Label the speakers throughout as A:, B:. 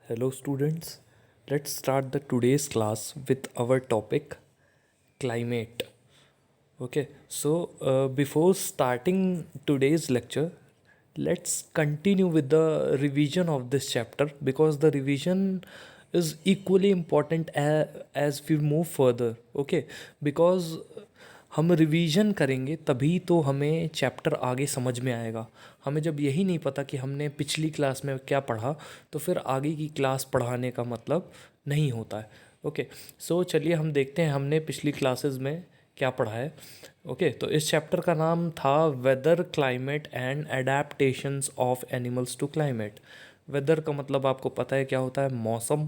A: Hello students, let's start the today's class with our topic climate. Okay, so before starting today's lecture, let's continue with the revision of this chapter because the revision is equally important as we move further. Okay, because हम revision करेंगे तभी तो हमें chapter आगे समझ में आएगा। हमें जब यही नहीं पता कि हमने पिछली क्लास में क्या पढ़ा तो फिर आगे की क्लास पढ़ाने का मतलब नहीं होता है। ओके, सो चलिए हम देखते हैं हमने पिछली क्लासेस में क्या पढ़ा है। ओके, तो इस चैप्टर का नाम था weather climate and adaptations of animals to climate. Weather का मतलब आपको पता है क्या होता है, मौसम।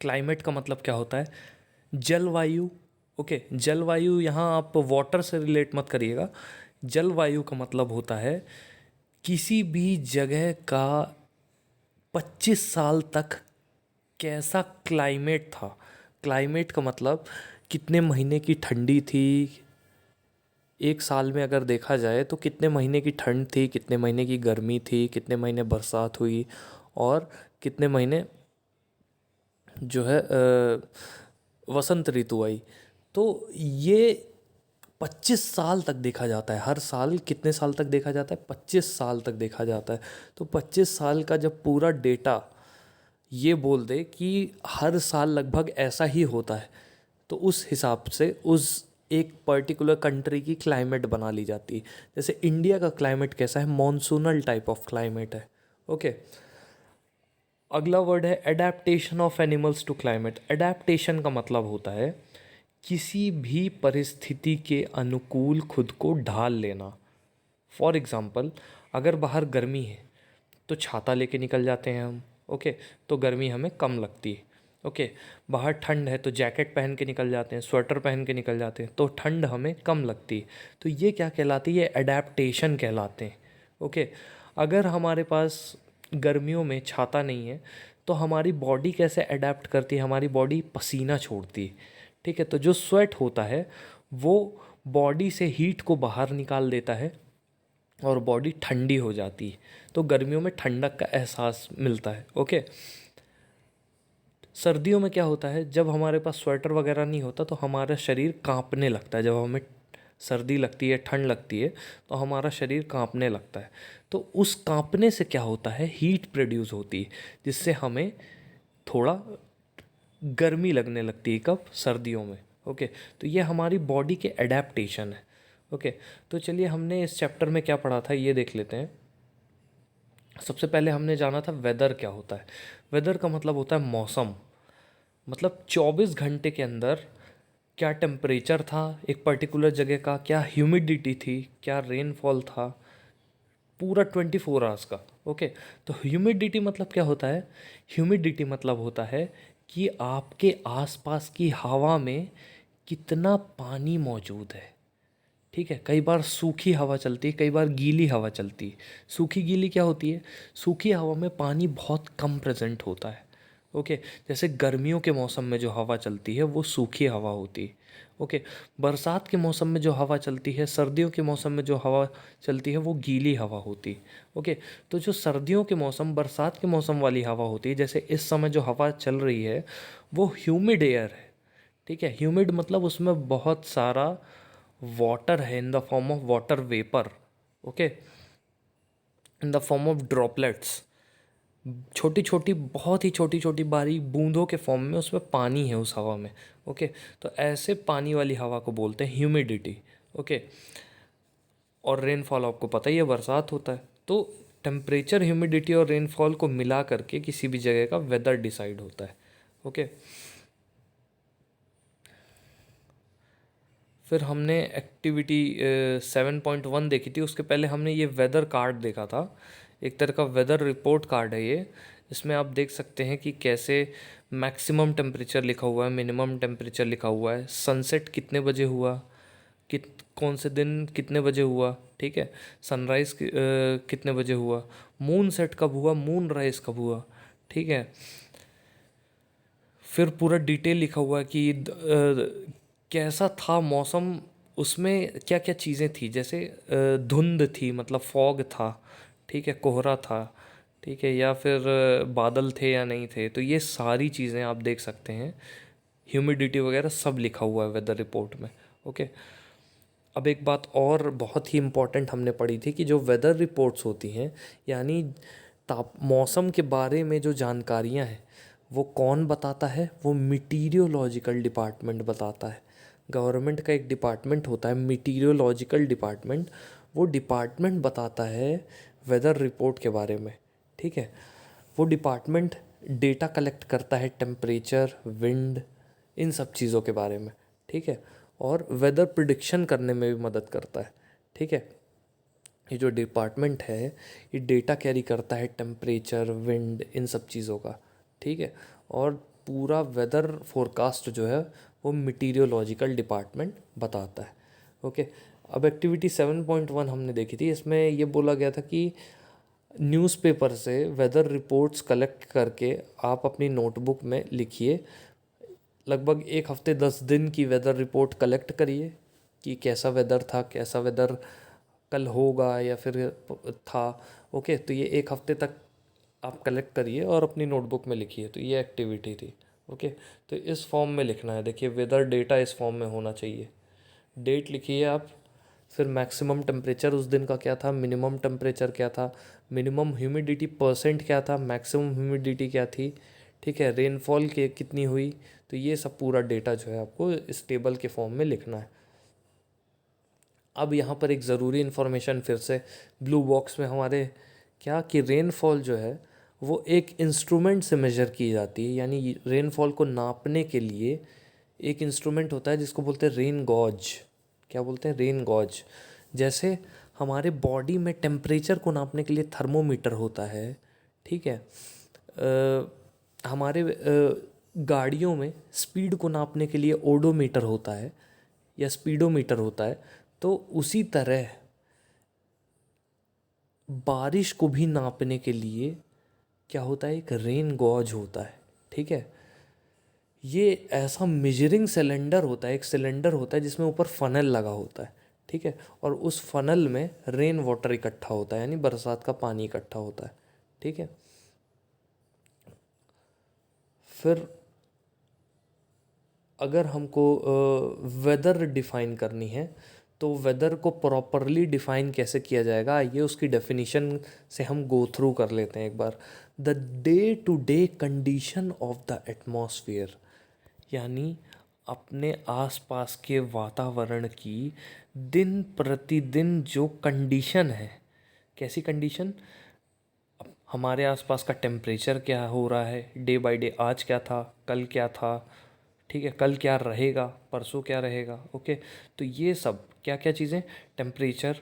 A: क्लाइमेट का मतलब क्या होता है, जलवायु। ओके, जलवायु यहाँ आप वाटर से रिलेट मत करिएगा। जलवायु का मतलब होता है किसी भी जगह का 25 साल तक कैसा क्लाइमेट था। क्लाइमेट का मतलब कितने महीने की ठंडी थी, एक साल में अगर देखा जाए तो कितने महीने की ठंड थी, कितने महीने की गर्मी थी, कितने महीने बरसात हुई और कितने महीने जो है वसंत ऋतु आई। तो ये 25 साल तक देखा जाता है। हर साल कितने साल तक देखा जाता है, 25 साल तक देखा जाता है। तो 25 साल का जब पूरा डेटा ये बोल दे कि हर साल लगभग ऐसा ही होता है तो उस हिसाब से उस एक पर्टिकुलर कंट्री की क्लाइमेट बना ली जाती है। जैसे इंडिया का क्लाइमेट कैसा है, मॉनसूनल टाइप ऑफ क्लाइमेट है। ओके, अगला वर्ड है adaptation of animals to climate. Adaptation का मतलब होता है किसी भी परिस्थिति के अनुकूल खुद को ढाल लेना। फॉर एग्ज़ाम्पल, अगर बाहर गर्मी है तो छाता लेके निकल जाते हैं हम। ओके, तो गर्मी हमें कम लगती है। ओके, बाहर ठंड है तो जैकेट पहन के निकल जाते हैं, स्वेटर पहन के निकल जाते हैं, तो ठंड हमें कम लगती है। तो ये क्या कहलाती है, एडेप्टेशन कहलाते हैं। ओके, अगर हमारे पास गर्मियों में छाता नहीं है तो हमारी बॉडी कैसे अडेप्ट करती है, हमारी बॉडी पसीना छोड़ती है। ठीक है, तो जो स्वेट होता है वो बॉडी से हीट को बाहर निकाल देता है और बॉडी ठंडी हो जाती है। तो गर्मियों में ठंडक का एहसास मिलता है। ओके, सर्दियों में क्या होता है, जब हमारे पास स्वेटर वगैरह नहीं होता तो हमारा शरीर कांपने लगता है। जब हमें सर्दी लगती है, ठंड लगती है, तो हमारा शरीर कांपने लगता है। तो उस कांपने से क्या होता है, हीट प्रोड्यूस होती है जिससे हमें थोड़ा गर्मी लगने लगती है। कब, सर्दियों में। ओके, तो ये हमारी बॉडी के एडेप्टेशन है। ओके, तो चलिए हमने इस चैप्टर में क्या पढ़ा था ये देख लेते हैं। सबसे पहले हमने जाना था वेदर क्या होता है। वेदर का मतलब होता है मौसम। मतलब 24 घंटे के अंदर क्या टेम्परेचर था एक पर्टिकुलर जगह का, क्या ह्यूमिडिटी थी, क्या रेनफॉल था, पूरा 24 आवर्स का। ओके, तो ह्यूमिडिटी मतलब क्या होता है, ह्यूमिडिटी मतलब होता है कि आपके आसपास की हवा में कितना पानी मौजूद है। ठीक है, कई बार सूखी हवा चलती है, कई बार गीली हवा चलती है। सूखी गीली क्या होती है, सूखी हवा में पानी बहुत कम प्रेजेंट होता है। ओके, जैसे गर्मियों के मौसम में जो हवा चलती है वो सूखी हवा होती है। ओके, बरसात के मौसम में जो हवा चलती है, सर्दियों के मौसम में जो हवा चलती है वो गीली हवा होती है। ओके, तो जो सर्दियों के मौसम, बरसात के मौसम वाली हवा होती है, जैसे इस समय जो हवा चल रही है वो ह्यूमिड एयर है। ठीक है, ह्यूमिड मतलब उसमें बहुत सारा वाटर है in the form of water vapour. Okay, in the form of droplets, छोटी छोटी, बहुत ही छोटी छोटी बारीक बूंदों के फॉर्म में उसमें पानी है उस हवा में। ओके, तो ऐसे पानी वाली हवा को बोलते हैं ह्यूमिडिटी। ओके, और रेनफॉल आपको पता ही है, बरसात होता है। तो टेम्परेचर, ह्यूमिडिटी और रेनफॉल को मिला करके किसी भी जगह का वेदर डिसाइड होता है। ओके, फिर हमने एक्टिविटी 7.1 देखी थी। उसके पहले हमने ये वेदर कार्ड देखा था, एक तरह का वेदर रिपोर्ट कार्ड है ये। इसमें आप देख सकते हैं कि कैसे मैक्सिमम टेम्परेचर लिखा हुआ है, मिनिमम टेम्परेचर लिखा हुआ है, सनसेट कितने बजे हुआ, कौन से दिन कितने बजे हुआ। ठीक है, सनराइज़ कितने बजे हुआ, मून सेट कब हुआ, मून राइज कब हुआ। ठीक है, फिर पूरा डिटेल लिखा हुआ है कि कैसा था मौसम, उसमें क्या क्या चीज़ें थी। जैसे धुंध थी, मतलब फॉग था। ठीक है, कोहरा था। ठीक है, या फिर बादल थे या नहीं थे, तो ये सारी चीज़ें आप देख सकते हैं, ह्यूमिडिटी वगैरह सब लिखा हुआ है वेदर रिपोर्ट में। ओके, अब एक बात और बहुत ही इम्पोर्टेंट हमने पढ़ी थी कि जो वेदर रिपोर्ट्स होती हैं, यानी ताप मौसम के बारे में जो जानकारियां हैं, वो कौन बताता है? वो मीटीरियोलॉजिकल डिपार्टमेंट बताता है। गवर्नमेंट का एक डिपार्टमेंट होता है मीटीरियोलॉजिकल डिपार्टमेंट, वो डिपार्टमेंट बताता है वेदर रिपोर्ट के बारे में। ठीक है, वो डिपार्टमेंट डेटा कलेक्ट करता है टेम्परेचर, विंड, इन सब चीज़ों के बारे में। ठीक है, और वेदर प्रिडिक्शन करने में भी मदद करता है। ठीक है, ये जो डिपार्टमेंट है ये डेटा कैरी करता है टेम्परेचर, विंड, इन सब चीज़ों का। ठीक है, और पूरा वेदर फोरकास्ट जो है वो मीटीरियोलॉजिकल डिपार्टमेंट बताता है। ओके, अब एक्टिविटी 7.1 हमने देखी थी, इसमें ये बोला गया था कि न्यूज़पेपर से वेदर रिपोर्ट्स कलेक्ट करके आप अपनी नोटबुक में लिखिए। लगभग एक हफ्ते 10 दिन की वेदर रिपोर्ट कलेक्ट करिए कि कैसा वेदर था, कैसा वेदर कल होगा या फिर था। ओके, तो ये एक हफ्ते तक आप कलेक्ट करिए और अपनी नोटबुक में लिखिए। तो ये एक्टिविटी थी। ओके, तो इस फॉर्म में लिखना है। देखिए, वेदर डेटा इस फॉर्म में होना चाहिए। डेट लिखिए आप, फिर मैक्सिमम टेम्परेचर उस दिन का क्या था, मिनिमम टेम्परेचर क्या था, मिनिमम ह्यूमिडिटी परसेंट क्या था, मैक्सिमम ह्यूमिडिटी क्या थी। ठीक है, रेनफॉल के कितनी हुई। तो ये सब पूरा डेटा जो है आपको इस टेबल के फॉर्म में लिखना है। अब यहाँ पर एक ज़रूरी इन्फॉर्मेशन फिर से, ब्लू बॉक्स में हमारे क्या कि रेनफॉल जो है वो एक इंस्ट्रूमेंट से मेजर की जाती है। यानी रेनफॉल को नापने के लिए एक इंस्ट्रूमेंट होता है जिसको बोलते हैं रेन गॉज। क्या बोलते हैं? Rain gauge. जैसे हमारे बॉडी में टेम्परेचर को नापने के लिए थर्मोमीटर होता है। ठीक है, हमारे गाड़ियों में स्पीड को नापने के लिए ओडोमीटर होता है या स्पीडोमीटर होता है। तो उसी तरह बारिश को भी नापने के लिए क्या होता है? एक रेन गॉज होता है। ठीक है, ये ऐसा मेजरिंग सिलेंडर होता है, एक सिलेंडर होता है जिसमें ऊपर फनल लगा होता है। ठीक है, और उस फनल में रेन वाटर इकट्ठा होता है, यानी बरसात का पानी इकट्ठा होता है। ठीक है, फिर अगर हमको वेदर डिफ़ाइन करनी है तो वेदर को प्रॉपरली डिफ़ाइन कैसे किया जाएगा, आइए उसकी डेफिनेशन से हम गो थ्रू कर लेते हैं एक बार। The day to day condition of the atmosphere, यानी अपने आसपास के वातावरण की दिन प्रतिदिन जो कंडीशन है। कैसी कंडीशन? हमारे आसपास का टेम्परेचर क्या हो रहा है डे बाय डे, आज क्या था, कल क्या था। ठीक है, कल क्या रहेगा, परसों क्या रहेगा। ओके, तो ये सब क्या क्या चीज़ें, टेम्परेचर,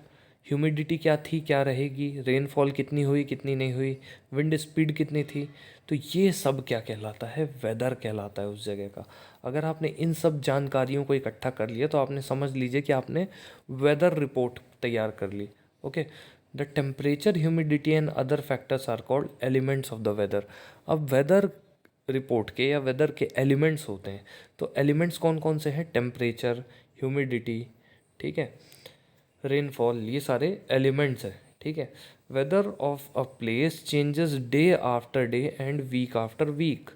A: ह्यूमिडिटी क्या थी, क्या रहेगी, रेनफॉल कितनी हुई, कितनी नहीं हुई, विंड स्पीड कितनी थी। तो ये सब क्या कहलाता है? वेदर कहलाता है उस जगह का। अगर आपने इन सब जानकारियों को इकट्ठा कर लिया तो आपने समझ लीजिए कि आपने वेदर रिपोर्ट तैयार कर ली। Okay, the temperature, humidity and other factors are called elements of the weather. अब वेदर रिपोर्ट के या वेदर के एलिमेंट्स होते हैं। तो एलिमेंट्स कौन कौन से हैं? टेम्परेचर, ह्यूमिडिटी, ठीक है, रेनफॉल, ये सारे एलिमेंट्स हैं। ठीक है, weather of a place changes day after day and week after week.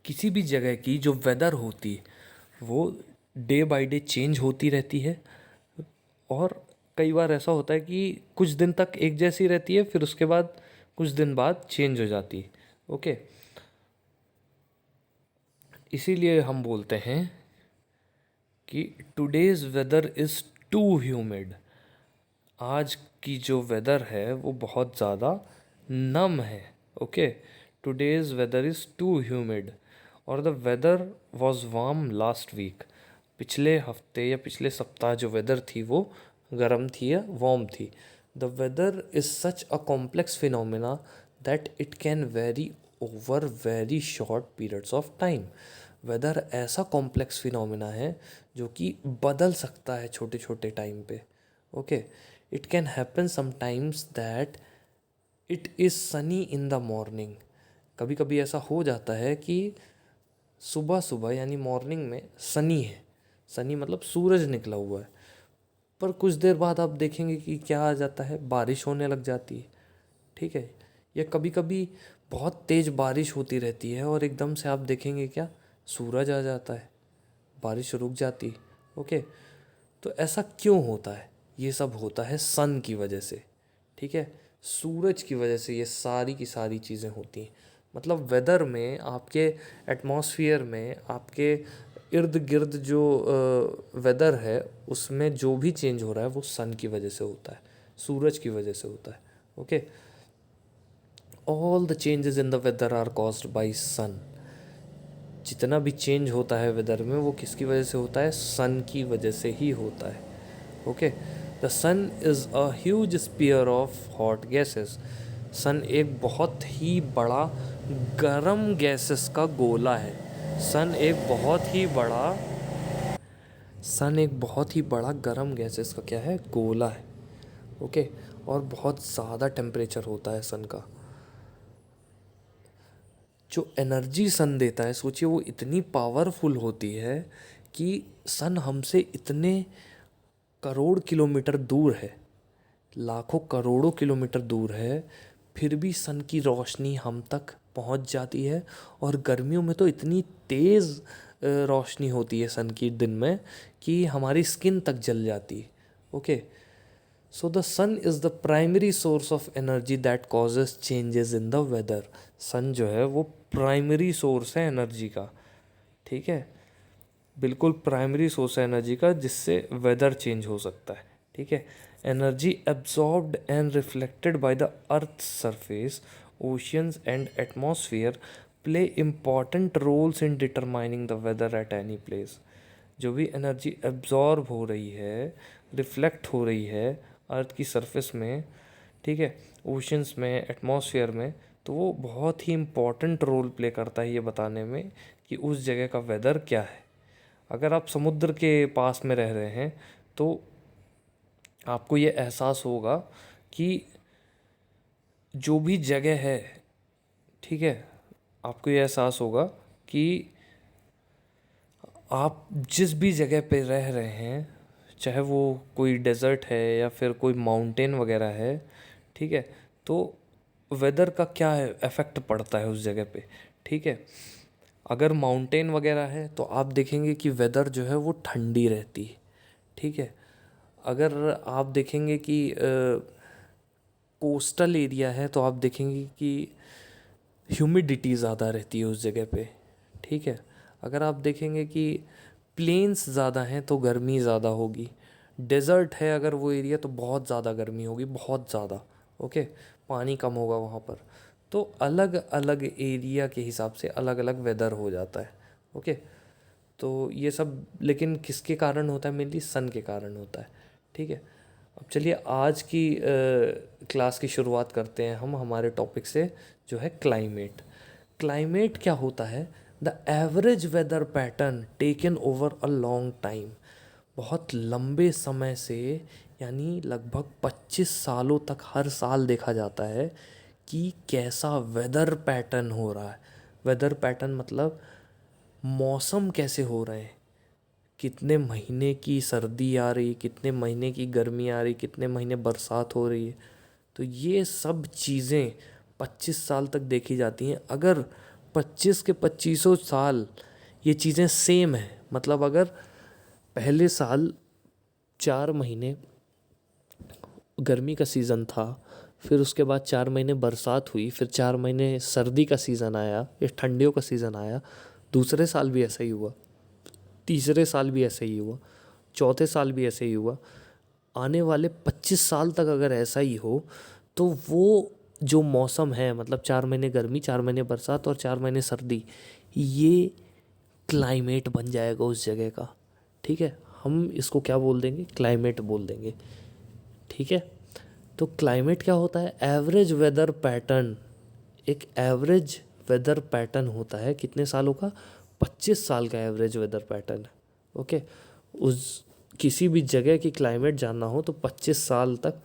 A: किसी भी जगह की जो वेदर होती है वो डे बाय डे चेंज होती रहती है, और कई बार ऐसा होता है कि कुछ दिन तक एक जैसी रहती है, फिर उसके बाद कुछ दिन बाद चेंज हो जाती है। ओके, इसीलिए हम बोलते हैं कि today's weather is too humid. आज की जो वेदर है वो बहुत ज़्यादा नम है। Okay, today's weather is too humid, और the weather was warm last week. पिछले हफ्ते या पिछले सप्ताह जो वेदर थी वो गर्म थी या वार्म थी। The weather is such a complex phenomena that it can vary over very short periods of time. Weather ऐसा कॉम्प्लेक्स फिनोमिना है जो कि बदल सकता है छोटे छोटे टाइम पे। Okay, it can happen sometimes that it is Sunny in the morning. कभी कभी ऐसा हो जाता है कि सुबह सुबह यानी मॉर्निंग में सनी है, सनी मतलब सूरज निकला हुआ है, पर कुछ देर बाद आप देखेंगे कि क्या आ जाता है, बारिश होने लग जाती है। ठीक है। या कभी कभी बहुत तेज़ बारिश होती रहती है और एकदम से आप देखेंगे क्या, सूरज आ जाता है, बारिश रुक जाती। ओके, तो ऐसा क्यों होता है? ये सब होता है सन की वजह से, ठीक है, सूरज की वजह से ये सारी की सारी चीज़ें होती हैं। मतलब वेदर में, आपके एटमॉस्फेयर में, आपके इर्द गिर्द जो वेदर है उसमें जो भी चेंज हो रहा है वो सन की वजह से होता है, सूरज की वजह से होता है। Okay, all the changes in the weather are caused by sun. जितना भी चेंज होता है वेदर में वो किसकी वजह से होता है? सन की वजह से ही होता है। Okay, the sun is a huge sphere of hot gases. Sun एक बहुत ही बड़ा गर्म गैसेस का गोला है। सन एक बहुत ही बड़ा सन एक बहुत ही बड़ा गर्म गैसेस का क्या है? गोला है। ओके, और बहुत ज़्यादा टेम्परेचर होता है सन का। जो एनर्जी सन देता है, सोचिए, वो इतनी पावरफुल होती है कि सन हमसे इतने करोड़ किलोमीटर दूर है, लाखों करोड़ों किलोमीटर दूर है, फिर भी सन की रोशनी हम तक पहुंच जाती है। और गर्मियों में तो इतनी तेज़ रोशनी होती है सन की दिन में कि हमारी स्किन तक जल जाती है। Okay, so the sun is the primary source of energy that causes changes in the weather. Sun जो है वो प्राइमरी सोर्स है एनर्जी का, ठीक है, बिल्कुल प्राइमरी सोर्स है एनर्जी का, जिससे वेदर चेंज हो सकता है। ठीक है, energy absorbed and reflected by the earth surface, oceans and atmosphere play important roles in determining the weather at any place. जो भी एनर्जी एब्जॉर्ब हो रही है, रिफ्लेक्ट हो रही है अर्थ की सरफेस में, ठीक है, ओशंस में, एटमॉस्फेयर में, तो वो बहुत ही इम्पॉर्टेंट रोल प्ले करता है ये बताने में कि उस जगह का वेदर क्या है। अगर आप समुद्र के पास में रह रहे हैं तो आपको ये एहसास होगा कि जो भी जगह है, ठीक है, आपको ये एहसास होगा कि आप जिस भी जगह पे रह रहे हैं, चाहे वो कोई डेज़र्ट है या फिर कोई माउंटेन वगैरह है, ठीक है, तो वेदर का क्या है, इफ़ेक्ट पड़ता है उस जगह पे। ठीक है, अगर माउंटेन वगैरह है तो आप देखेंगे कि वेदर जो है वो ठंडी रहती है। ठीक है, अगर आप देखेंगे कि कोस्टल एरिया है तो आप देखेंगे कि ह्यूमिडिटी ज़्यादा रहती है उस जगह पे। ठीक है, अगर आप देखेंगे कि प्लेन्स ज़्यादा हैं तो गर्मी ज़्यादा होगी। डेज़र्ट है अगर वो एरिया तो बहुत ज़्यादा गर्मी होगी, बहुत ज़्यादा। ओके, पानी कम होगा वहाँ पर। तो अलग अलग एरिया के हिसाब से अलग अलग वेदर हो जाता है। ओके, तो ये सब लेकिन किसके कारण होता है? मेनली सन के कारण होता है। ठीक है, अब चलिए आज की क्लास की शुरुआत करते हैं हम हमारे टॉपिक से, जो है क्लाइमेट। क्लाइमेट क्या होता है? The average weather pattern taken over a long time. बहुत लंबे समय से, यानी लगभग 25 सालों तक हर साल देखा जाता है कि कैसा वेदर पैटर्न हो रहा है। वेदर पैटर्न मतलब मौसम कैसे हो रहे हैं, कितने महीने की सर्दी आ रही, कितने महीने की गर्मी आ रही, कितने महीने बरसात हो रही है। तो ये सब चीज़ें 25 साल तक देखी जाती हैं। अगर 25 के 25 साल ये चीज़ें सेम है, मतलब अगर पहले साल 4 महीने गर्मी का सीज़न था, फिर उसके बाद 4 महीने बरसात हुई, फिर 4 महीने सर्दी का सीज़न आया या ठंडियों का सीज़न आया, दूसरे साल भी ऐसा ही हुआ, तीसरे साल भी ऐसा ही हुआ, चौथे साल भी ऐसे ही हुआ, आने वाले 25 साल तक अगर ऐसा ही हो तो वो जो मौसम है, मतलब 4 महीने गर्मी, 4 महीने बरसात और 4 महीने सर्दी, ये क्लाइमेट बन जाएगा उस जगह का। ठीक है, हम इसको क्या बोल देंगे? क्लाइमेट बोल देंगे। ठीक है, तो क्लाइमेट क्या होता है? Average weather pattern. एक एवरेज वेदर पैटर्न होता है कितने सालों का? 25 साल का एवरेज वेदर पैटर्न है। ओके, उस किसी भी जगह की क्लाइमेट जानना हो तो 25 साल तक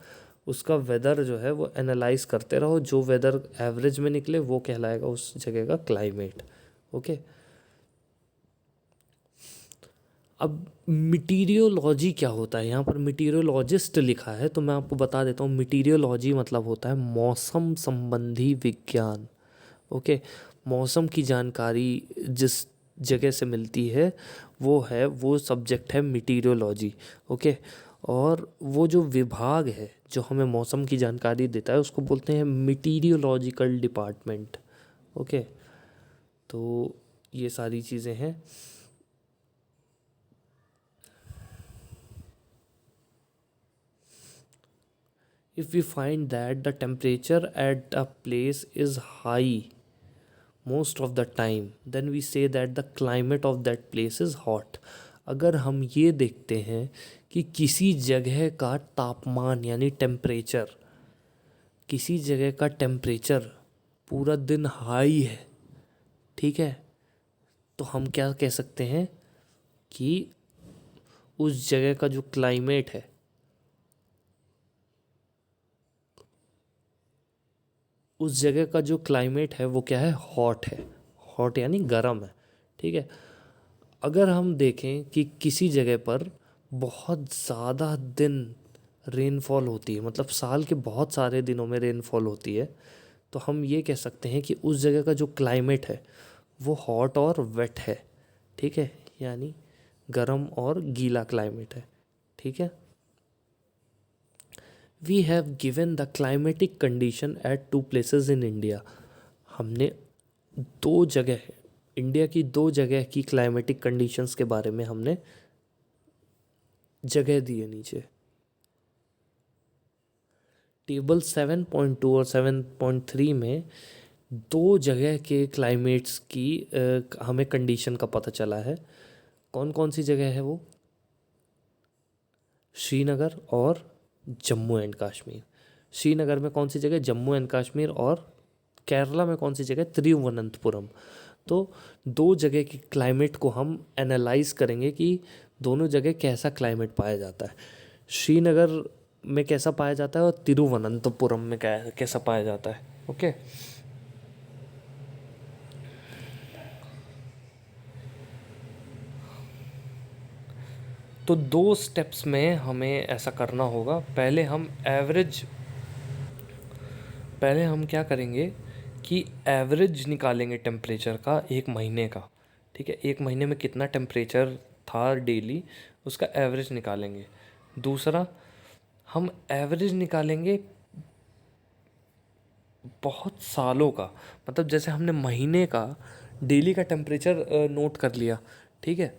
A: उसका वेदर जो है वो एनालाइज करते रहो, जो वेदर एवरेज में निकले वो कहलाएगा उस जगह का क्लाइमेट। ओके, अब मीटीरियोलॉजी क्या होता है, यहाँ पर मीटीरियोलॉजिस्ट लिखा है तो मैं आपको बता देता हूँ। मीटीरियोलॉजी मतलब होता है मौसम संबंधी विज्ञान। ओके, मौसम की जानकारी जिस जगह से मिलती है वो सब्जेक्ट है मीटीरियोलॉजी। ओके, और वो जो विभाग है जो हमें मौसम की जानकारी देता है उसको बोलते हैं मीटीरियोलॉजिकल डिपार्टमेंट। ओके, तो ये सारी चीज़ें हैं। If we find that the temperature at a place is high most of the time, then we say that the climate of that place is hot. अगर हम ये देखते हैं कि किसी जगह का तापमान यानी टेम्परेचर, किसी जगह का टेम्परेचर पूरा दिन हाई है, ठीक है, तो हम क्या कह सकते हैं कि उस जगह का जो क्लाइमेट है, उस जगह का जो क्लाइमेट है वो क्या है, हॉट है। हॉट यानी गर्म है, ठीक है। अगर हम देखें कि किसी जगह पर बहुत ज़्यादा दिन रेनफॉल होती है, मतलब साल के बहुत सारे दिनों में रेनफॉल होती है, तो हम ये कह सकते हैं कि उस जगह का जो क्लाइमेट है वो हॉट और वेट है, ठीक है, यानी गर्म और गीला क्लाइमेट है, ठीक है। We have given the climatic condition at 2 places in India. हमने 2 जगह, इंडिया की 2 जगह की क्लाइमेटिक कंडीशंस के बारे में हमने जगह दी है नीचे। टेबल 7.2 और 7.3 में 2 जगह के क्लाइमेट्स की हमें कंडीशन का पता चला है। कौन कौन सी जगह है वो? श्रीनगर और जम्मू एंड कश्मीर। श्रीनगर में कौन सी जगह? जम्मू एंड कश्मीर। और केरला में कौन सी जगह? तिरुवनंतपुरम। तो 2 जगह के क्लाइमेट को हम एनालाइज करेंगे कि दोनों जगह कैसा क्लाइमेट पाया जाता है। श्रीनगर में कैसा पाया जाता है और तिरुवनंतपुरम में कैसा पाया जाता है। ओके, तो 2 स्टेप्स में हमें ऐसा करना होगा। पहले हम क्या करेंगे कि एवरेज निकालेंगे टेम्परेचर का 1 महीने का, ठीक है। 1 महीने में कितना टेम्परेचर था डेली, उसका एवरेज निकालेंगे। दूसरा, हम एवरेज निकालेंगे बहुत सालों का, मतलब जैसे हमने महीने का डेली का टेम्परेचर नोट कर लिया, ठीक है,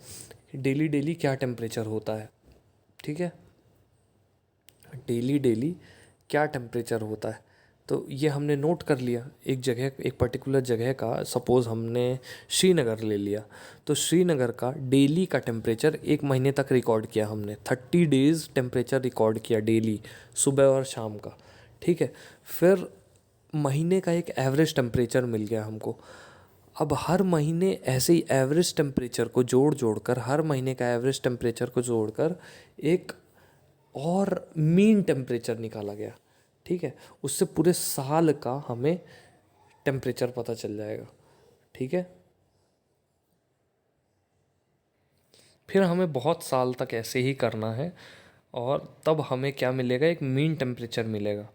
A: डेली डेली क्या टेम्परेचर होता है, ठीक है, डेली डेली क्या टेम्परेचर होता है, तो ये हमने नोट कर लिया। एक जगह, एक पर्टिकुलर जगह का, सपोज़ हमने श्रीनगर ले लिया, तो श्रीनगर का डेली का टेम्परेचर 1 महीने तक रिकॉर्ड किया हमने। 30 डेज़ टेम्परेचर रिकॉर्ड किया डेली, सुबह और शाम का, ठीक है। फिर महीने का एक एवरेज टेम्परेचर मिल गया हमको। अब हर महीने ऐसे ही एवरेज टेम्परेचर को जोड़ कर, हर महीने का एवरेज टेम्परेचर को जोड़कर एक और मीन टेम्परेचर निकाला गया, ठीक है। उससे पूरे साल का हमें टेम्परेचर पता चल जाएगा, ठीक है। फिर हमें बहुत साल तक ऐसे ही करना है और तब हमें क्या मिलेगा, एक मीन टेम्परेचर मिलेगा,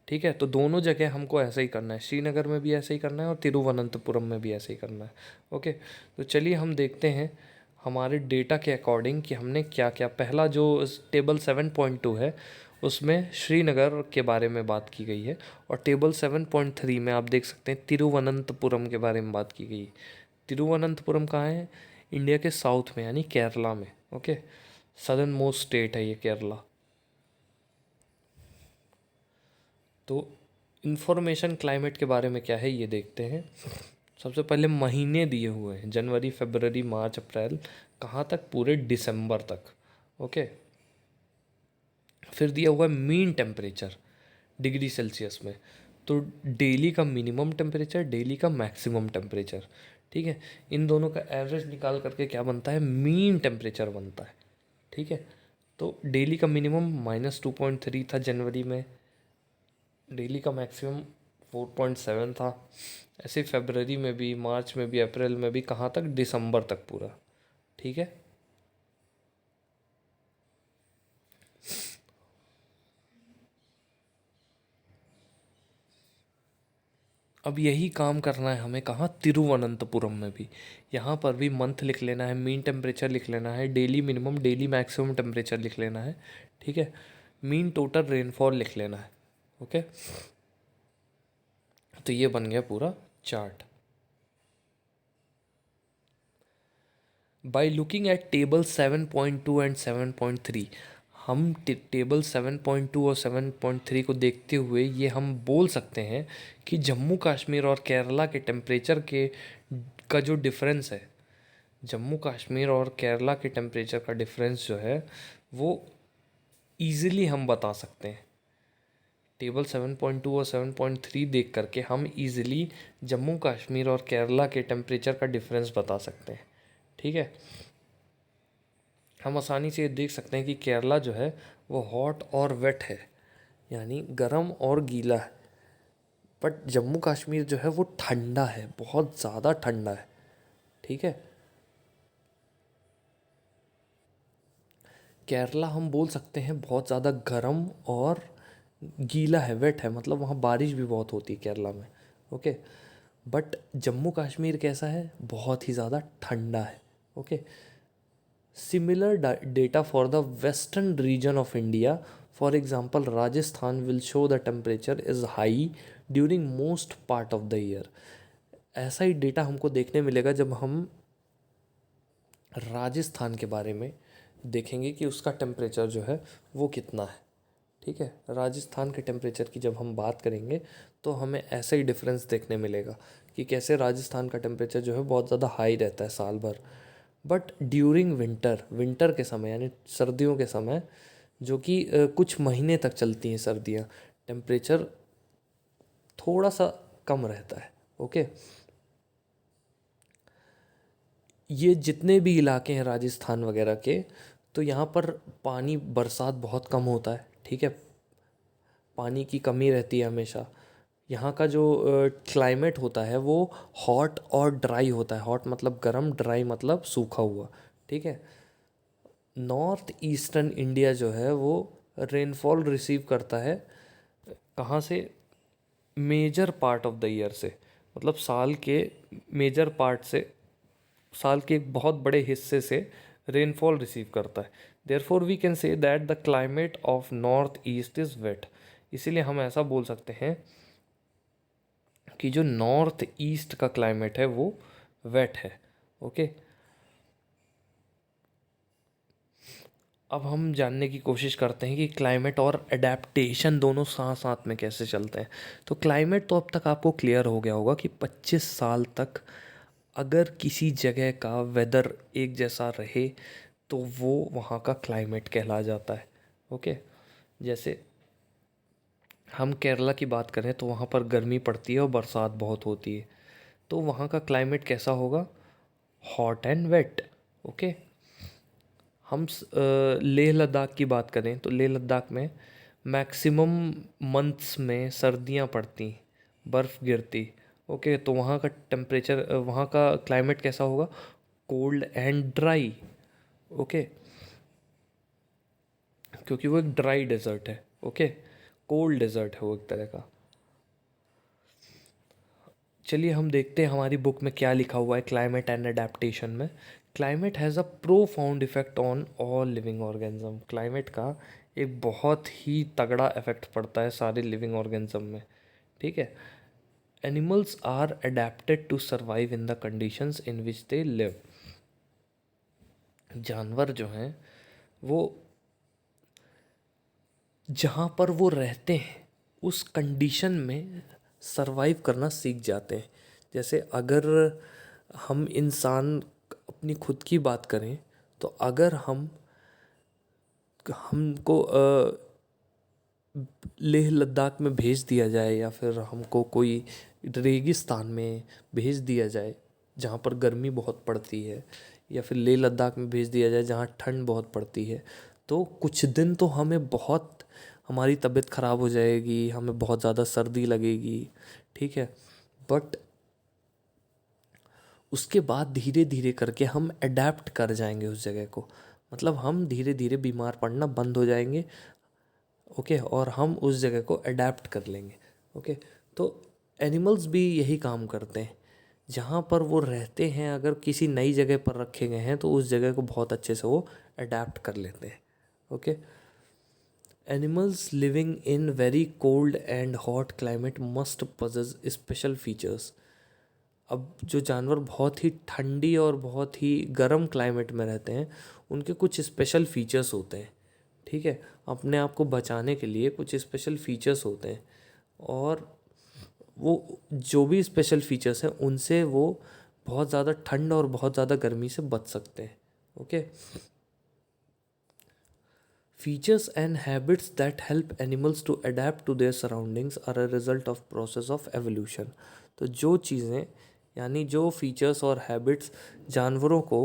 A: ठीक है। तो दोनों जगह हमको ऐसे ही करना है, श्रीनगर में भी ऐसे ही करना है और तिरुवनंतपुरम में भी ऐसे ही करना है। ओके, तो चलिए हम देखते हैं हमारे डेटा के अकॉर्डिंग कि हमने क्या क्या। पहला जो टेबल 7.2 है उसमें श्रीनगर के बारे में बात की गई है, और टेबल 7.3 में आप देख सकते हैं तिरुवनंतपुरम के बारे में बात की गई है। तिरुवनंतपुरम कहाँ है? इंडिया के साउथ में, यानी केरला में। ओके, सदर्न मोस्ट स्टेट है ये केरला। तो इन्फॉर्मेशन क्लाइमेट के बारे में क्या है ये देखते हैं। सबसे पहले महीने दिए हुए हैं, जनवरी, फरवरी, मार्च, अप्रैल, कहाँ तक? पूरे दिसंबर तक। ओके, फिर दिया हुआ है मीन टेम्परेचर डिग्री सेल्सियस में, तो डेली का मिनिमम टेम्परेचर, डेली का मैक्सिमम टेम्परेचर, ठीक है। इन दोनों का एवरेज निकाल करके क्या बनता है? मीन टेम्परेचर बनता है, ठीक है। तो डेली का मिनिमम -2.3 था जनवरी में, डेली का मैक्सिमम 4.7 था। ऐसे फरवरी में भी, मार्च में भी, अप्रैल में भी, कहाँ तक? दिसंबर तक पूरा, ठीक है। अब यही काम करना है हमें कहाँ, तिरुवनंतपुरम में भी। यहाँ पर भी मंथ लिख लेना है, मीन टेम्परेचर लिख लेना है, daily minimum daily maximum temperature लिख लेना है, ठीक है, मीन टोटल रेनफॉल लिख लेना है। ओके, तो ये बन गया पूरा chart. By looking at table 7.2 and 7.3, हम टेबल 7.2 और 7.3 को देखते हुए ये हम बोल सकते हैं कि जम्मू कश्मीर और केरला के टेम्परेचर के का जो डिफरेंस है, जम्मू कश्मीर और केरला के टेम्परेचर का डिफरेंस जो है वो ईज़िली हम बता सकते हैं। टेबल 7.2 और 7.3 देख करके हम ईज़िली जम्मू कश्मीर और केरला के टेम्परेचर का डिफरेंस बता सकते हैं, ठीक है। हम आसानी से ये देख सकते हैं कि केरला जो है वो हॉट और वेट है, यानी गर्म और गीला है, बट जम्मू कश्मीर जो है वो ठंडा है, बहुत ज़्यादा ठंडा है, ठीक है। केरला हम बोल सकते हैं बहुत ज़्यादा गर्म और गीला है, वेट है, मतलब वहाँ बारिश भी बहुत होती है केरला में, ओके। बट जम्मू कश्मीर कैसा है, बहुत ही ज़्यादा ठंडा है, okay. Similar data for the western region of India, for example, Rajasthan will show the temperature is high during most part of the year. ऐसा ही डेटा हमको देखने मिलेगा जब हम राजस्थान के बारे में देखेंगे कि उसका टेम्परेचर जो है वो कितना है, ठीक है। राजस्थान के टेम्परेचर की जब हम बात करेंगे तो हमें ऐसा ही डिफरेंस देखने मिलेगा कि कैसे राजस्थान का टेम्परेचर जो है बहुत ज़्यादा हाई रहता है साल भर, बट ड्यूरिंग विंटर के समय यानी सर्दियों के समय, जो कि कुछ महीने तक चलती हैं सर्दियाँ, टेम्परेचर थोड़ा सा कम रहता है, ओके। ये जितने भी इलाके हैं राजस्थान वगैरह के, तो यहाँ पर पानी बरसात बहुत कम होता है, ठीक है, पानी की कमी रहती है हमेशा। यहाँ का जो क्लाइमेट होता है वो हॉट और ड्राई होता है, हॉट मतलब गर्म, ड्राई मतलब सूखा हुआ, ठीक है। नॉर्थ ईस्टर्न इंडिया जो है वो रेनफॉल रिसीव करता है कहाँ से, major part of the year से, मतलब साल के मेजर पार्ट से, साल के एक बहुत बड़े हिस्से से रेनफॉल रिसीव करता है। Therefore we can say that the climate of north east is wet, इसीलिए हम ऐसा बोल सकते हैं कि जो नॉर्थ ईस्ट का क्लाइमेट है वो वेट है, ओके। अब हम जानने की कोशिश करते हैं कि क्लाइमेट और एडेप्टेशन दोनों साथ साथ में कैसे चलते हैं। तो क्लाइमेट तो अब तक आपको क्लियर हो गया होगा कि 25 साल तक अगर किसी जगह का वेदर एक जैसा रहे तो वो वहाँ का क्लाइमेट कहला जाता है, ओके। जैसे हम केरला की बात करें तो वहाँ पर गर्मी पड़ती है और बरसात बहुत होती है, तो वहाँ का क्लाइमेट कैसा होगा, हॉट एंड वेट, ओके। हम लेह लद्दाख की बात करें तो लेह लद्दाख में मैक्सिमम मंथ्स में सर्दियाँ पड़ती, बर्फ़ गिरती, ओके। तो वहाँ का टेम्परेचर, वहाँ का क्लाइमेट कैसा होगा, कोल्ड एंड ड्राई, ओके, क्योंकि वो एक ड्राई डेजर्ट है, ओके, कोल्ड डेजर्ट है वो एक तरह का। चलिए हम देखते हैं हमारी बुक में क्या लिखा हुआ है क्लाइमेट एंड एडेप्टेशन में। Climate has a profound effect on all living organism, climate का एक बहुत ही तगड़ा इफेक्ट पड़ता है सारे लिविंग ऑर्गेनिज्म में, ठीक है। Animals are adapted to survive in the conditions in which they live, जानवर जो हैं वो जहाँ पर वो रहते हैं उस कंडीशन में सरवाइव करना सीख जाते हैं। जैसे अगर हम इंसान अपनी खुद की बात करें तो अगर हमको लेह लद्दाख में भेज दिया जाए या फिर हमको कोई रेगिस्तान में भेज दिया जाए जहाँ पर गर्मी बहुत पड़ती है, या फिर लेह लद्दाख में भेज दिया जाए जहाँ ठंड बहुत पड़ती है, तो कुछ दिन तो हमें बहुत, हमारी तबीयत ख़राब हो जाएगी, हमें बहुत ज़्यादा सर्दी लगेगी, ठीक है। बट उसके बाद धीरे धीरे करके हम अडेप्ट कर जाएंगे उस जगह को, मतलब हम धीरे धीरे बीमार पड़ना बंद हो जाएंगे, ओके, और हम उस जगह को अडेप्ट कर लेंगे, ओके। तो एनिमल्स भी यही काम करते हैं, जहाँ पर वो रहते हैं अगर किसी नई जगह पर रखे गए हैं तो उस जगह को बहुत अच्छे से वो अडेप्ट कर लेते हैं। Okay, animals living in very cold and hot climate must possess special features. अब जो जानवर बहुत ही ठंडी और बहुत ही गर्म क्लाइमेट में रहते हैं उनके कुछ स्पेशल फीचर्स होते हैं, ठीक है, अपने आप को बचाने के लिए कुछ स्पेशल फीचर्स होते हैं, और वो जो भी स्पेशल फीचर्स हैं उनसे वो बहुत ज़्यादा ठंड और बहुत ज़्यादा गर्मी से बच सकते हैं। Okay, features and habits that help animals to adapt to their surroundings are a result of process of evolution. तो जो चीज़ें यानी जो फीचर्स और हैबिट्स जानवरों को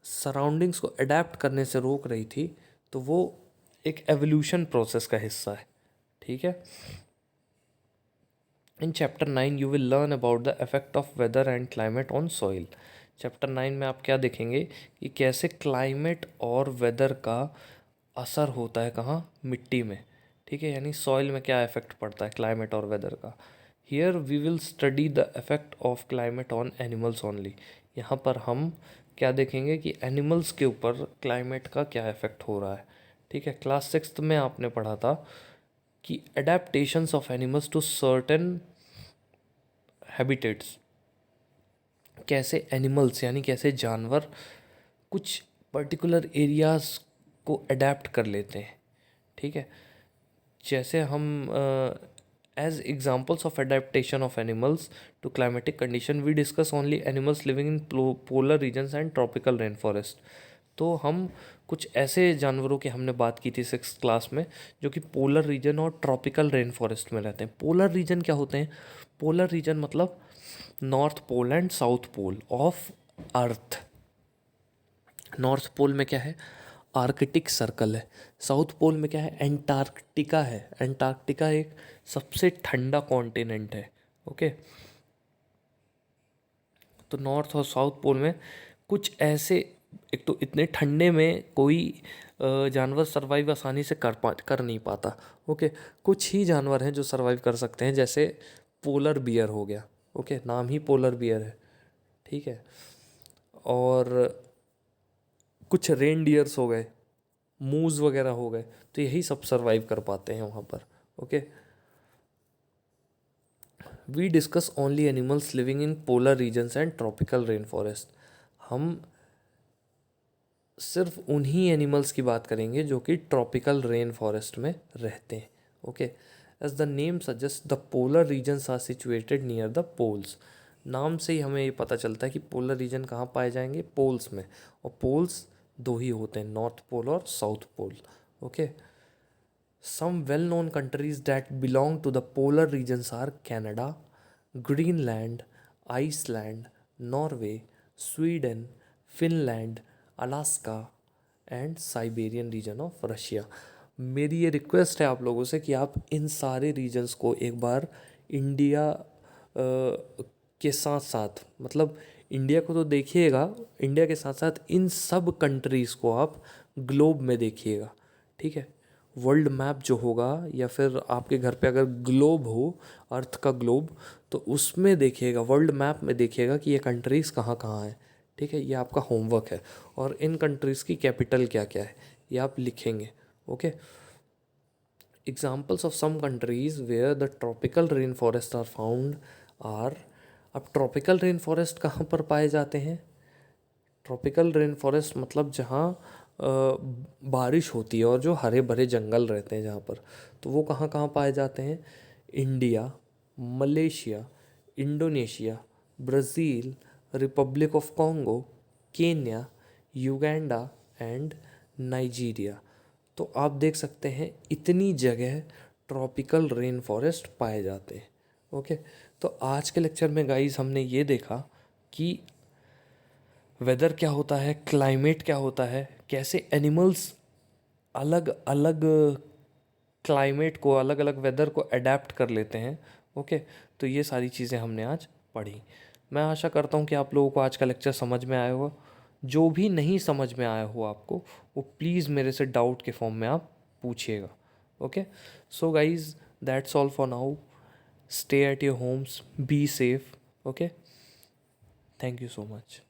A: सराउंडिंग्स को अडेप्ट करने से रोक रही थी तो वो एक एवोल्यूशन प्रोसेस का हिस्सा है, ठीक है। In chapter 9 you will learn about the effect of weather and climate on soil. Chapter 9 में आप क्या देखेंगे कि कैसे क्लाइमेट और वेदर का असर होता है कहाँ, मिट्टी में, ठीक है, यानी सॉइल में क्या इफेक्ट पड़ता है क्लाइमेट और वेदर का। Here we will study the effect of climate on animals only. यहाँ पर हम क्या देखेंगे कि एनिमल्स के ऊपर क्लाइमेट का क्या इफेक्ट हो रहा है, ठीक है। क्लास 6 में आपने पढ़ा था कि adaptations of animals to certain habitats, कैसे एनिमल्स यानी कैसे जानवर कुछ पर्टिकुलर एरियाज को अडेप्ट कर लेते हैं, ठीक है। जैसे हम as examples of adaptation of animals to climatic condition we discuss only animals living in polar regions and tropical rain forest. तो हम कुछ ऐसे जानवरों की हमने बात की थी 6th क्लास में जो कि पोलर रीजन और ट्रॉपिकल रेन फॉरेस्ट में रहते हैं। पोलर रीजन क्या होते हैं? पोलर रीजन मतलब north pole and south pole of Earth. North pole में क्या है? आर्कटिक सर्कल है। साउथ पोल में क्या है? एंटार्कटिका है। एंटार्कटिका एक सबसे ठंडा कॉन्टिनेंट है। ओके, तो नॉर्थ और साउथ पोल में कुछ ऐसे, एक तो इतने ठंडे में कोई जानवर सरवाइव आसानी से कर नहीं पाता। ओके, कुछ ही जानवर हैं जो सरवाइव कर सकते हैं, जैसे पोलर बियर हो गया। ओके, नाम ही पोलर बियर है, ठीक है। और कुछ रेनडियर्स हो गए, मूज वगैरह हो गए, तो यही सब सरवाइव कर पाते हैं वहाँ पर। Okay, we discuss only animals living in polar regions and tropical rain forest. हम सिर्फ उन्हीं एनिमल्स की बात करेंगे जो कि ट्रॉपिकल रेन फॉरेस्ट में रहते हैं। Okay, as the name suggest the polar regions are situated near the poles. नाम से ही हमें ये पता चलता है कि पोलर रीजन कहाँ पाए जाएंगे? पोल्स में। और पोल्स दो ही होते हैं, नॉर्थ पोल और south pole. Okay, some well known countries that belong to the polar regions are Canada, Greenland, Iceland, Norway, Sweden, Finland, Alaska and Siberian region of Russia. मेरी ये रिक्वेस्ट है आप लोगों से कि आप इन सारे रीजन्स को एक बार इंडिया के साथ साथ, मतलब इंडिया को तो देखिएगा, इंडिया के साथ साथ इन सब कंट्रीज़ को आप ग्लोब में देखिएगा, ठीक है। वर्ल्ड मैप जो होगा या फिर आपके घर पे अगर ग्लोब हो, अर्थ का ग्लोब, तो उसमें देखिएगा, वर्ल्ड मैप में देखिएगा कि ये कंट्रीज़ कहाँ कहाँ हैं, ठीक है। ये आपका होमवर्क है। और इन कंट्रीज़ की कैपिटल क्या क्या है ये आप लिखेंगे। Okay, examples of some countries where the tropical rain forest are found are. अब ट्रॉपिकल रेन फॉरेस्ट कहाँ पर पाए जाते हैं? ट्रॉपिकल रेन फॉरेस्ट मतलब जहाँ बारिश होती है और जो हरे भरे जंगल रहते हैं जहाँ पर, तो वो कहाँ कहाँ पाए जाते हैं? India, Malaysia, Indonesia, Brazil, Republic of Congo, Kenya, Uganda and Nigeria. तो आप देख सकते हैं इतनी जगह ट्रॉपिकल रेन फॉरेस्ट पाए जाते हैं। ओके, तो आज के लेक्चर में गाइस हमने ये देखा कि वेदर क्या होता है, क्लाइमेट क्या होता है, कैसे एनिमल्स अलग अलग क्लाइमेट को, अलग अलग वेदर को अडेप्ट कर लेते हैं। ओके, तो ये सारी चीज़ें हमने आज पढ़ी। मैं आशा करता हूँ कि आप लोगों को आज का लेक्चर समझ में आया होगा। जो भी नहीं समझ में आया हो आपको, वो प्लीज़ मेरे से डाउट के फॉर्म में आप पूछिएगा। Okay, so guys that's all for now. Stay at your homes, be safe. Okay, thank you so much.